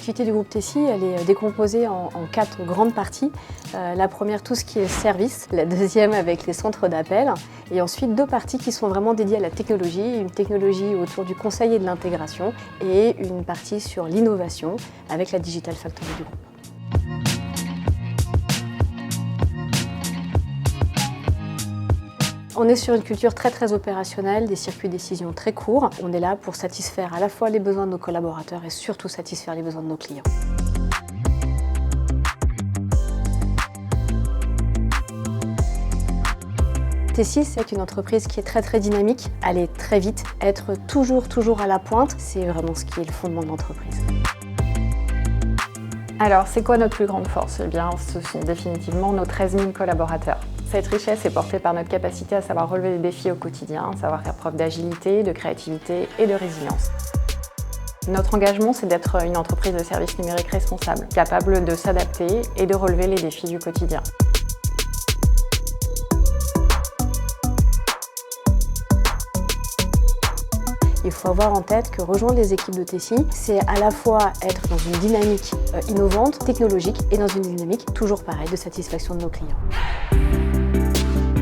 l'activité du groupe Tessi, elle est décomposée en 4 grandes parties. La première, tout ce qui est service, la deuxième avec les centres d'appel, et ensuite 2 parties qui sont vraiment dédiées à la technologie, une technologie autour du conseil et de l'intégration, et une partie sur l'innovation avec la Digital Factory du groupe. On est sur une culture très opérationnelle, des circuits de décision très courts. On est là pour satisfaire à la fois les besoins de nos collaborateurs et surtout satisfaire les besoins de nos clients. Tessi, c'est une entreprise qui est très dynamique, aller très vite, être toujours à la pointe, c'est vraiment ce qui est le fondement de l'entreprise. Alors, c'est quoi notre plus grande force? Eh bien, ce sont définitivement nos 13 000 collaborateurs. Cette richesse est portée par notre capacité à savoir relever les défis au quotidien, savoir faire preuve d'agilité, de créativité et de résilience. Notre engagement, c'est d'être une entreprise de services numériques responsable, capable de s'adapter et de relever les défis du quotidien. Il faut avoir en tête que rejoindre les équipes de Tessi, c'est à la fois être dans une dynamique innovante, technologique, et dans une dynamique toujours pareille de satisfaction de nos clients.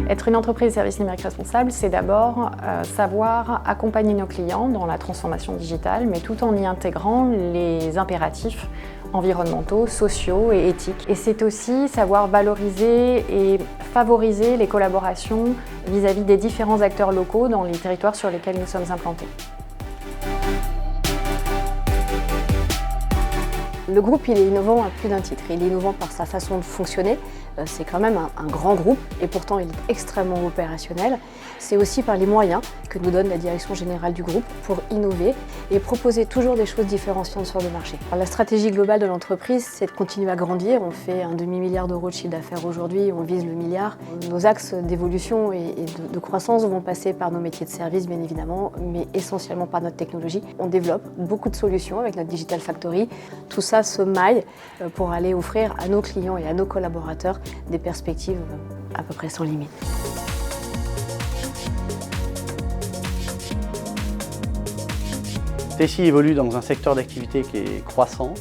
Être une entreprise de services numériques responsable, c'est d'abord savoir accompagner nos clients dans la transformation digitale, mais tout en y intégrant les impératifs environnementaux, sociaux et éthiques. Et c'est aussi savoir valoriser et favoriser les collaborations vis-à-vis des différents acteurs locaux dans les territoires sur lesquels nous sommes implantés. Le groupe, il est innovant à plus d'un titre. Il est innovant par sa façon de fonctionner. C'est quand même un grand groupe et pourtant il est extrêmement opérationnel. C'est aussi par les moyens que nous donne la direction générale du groupe pour innover et proposer toujours des choses différenciantes sur le marché. Alors, la stratégie globale de l'entreprise, c'est de continuer à grandir. On fait un demi-milliard d'euros de chiffre d'affaires aujourd'hui, on vise le milliard. Nos axes d'évolution et de croissance vont passer par nos métiers de service, bien évidemment, mais essentiellement par notre technologie. On développe beaucoup de solutions avec notre Digital Factory. Tout ça se maille pour aller offrir à nos clients et à nos collaborateurs des perspectives à peu près sans limite. Tessi évolue dans un secteur d'activité qui est croissant,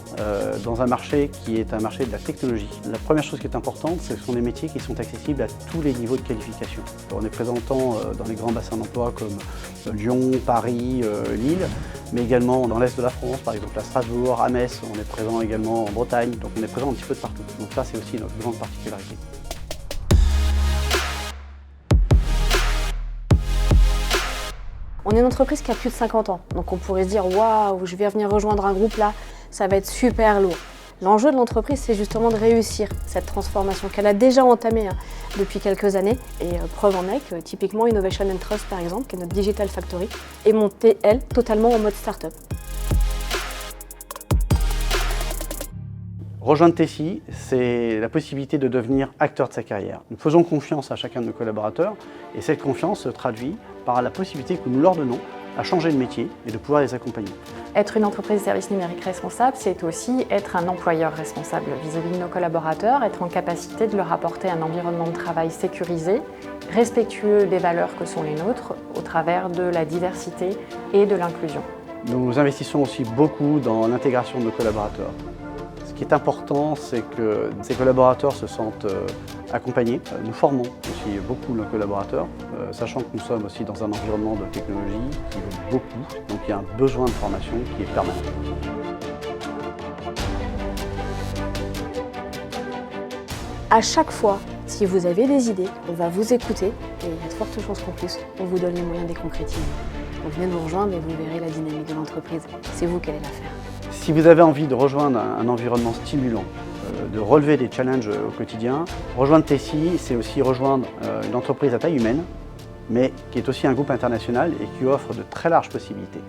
dans un marché qui est un marché de la technologie. La première chose qui est importante, ce sont des métiers qui sont accessibles à tous les niveaux de qualification. On est présent dans les grands bassins d'emploi comme Lyon, Paris, Lille, mais également dans l'Est de la France, par exemple à Strasbourg, à Metz, on est présent également en Bretagne, donc on est présent un petit peu de partout. Donc ça, c'est aussi notre grande particularité. On est une entreprise qui a plus de 50 ans, donc on pourrait se dire « Waouh, je vais venir rejoindre un groupe là, ça va être super lourd ». L'enjeu de l'entreprise, c'est justement de réussir cette transformation qu'elle a déjà entamée depuis quelques années. Et preuve en est que typiquement Innovation & Trust, par exemple, qui est notre Digital Factory, est montée, elle, totalement en mode start-up. Rejoindre Tessi, c'est la possibilité de devenir acteur de sa carrière. Nous faisons confiance à chacun de nos collaborateurs et cette confiance se traduit par la possibilité que nous leur donnons à changer de métier et de pouvoir les accompagner. Être une entreprise de services numériques responsable, c'est aussi être un employeur responsable vis-à-vis de nos collaborateurs, être en capacité de leur apporter un environnement de travail sécurisé, respectueux des valeurs que sont les nôtres, au travers de la diversité et de l'inclusion. Nous investissons aussi beaucoup dans l'intégration de nos collaborateurs. Ce qui est important, c'est que ces collaborateurs se sentent accompagnés. Nous formons aussi beaucoup nos collaborateurs, sachant que nous sommes aussi dans un environnement de technologie qui évolue beaucoup, donc il y a un besoin de formation qui est permanent. À chaque fois, si vous avez des idées, on va vous écouter et il y a de fortes chances qu'en plus, on vous donne les moyens de les concrétiser. Donc venez nous rejoindre et vous verrez la dynamique de l'entreprise. C'est vous qui allez la faire. Si vous avez envie de rejoindre un environnement stimulant, de relever des challenges au quotidien, rejoindre Tessi, c'est aussi rejoindre une entreprise à taille humaine, mais qui est aussi un groupe international et qui offre de très larges possibilités.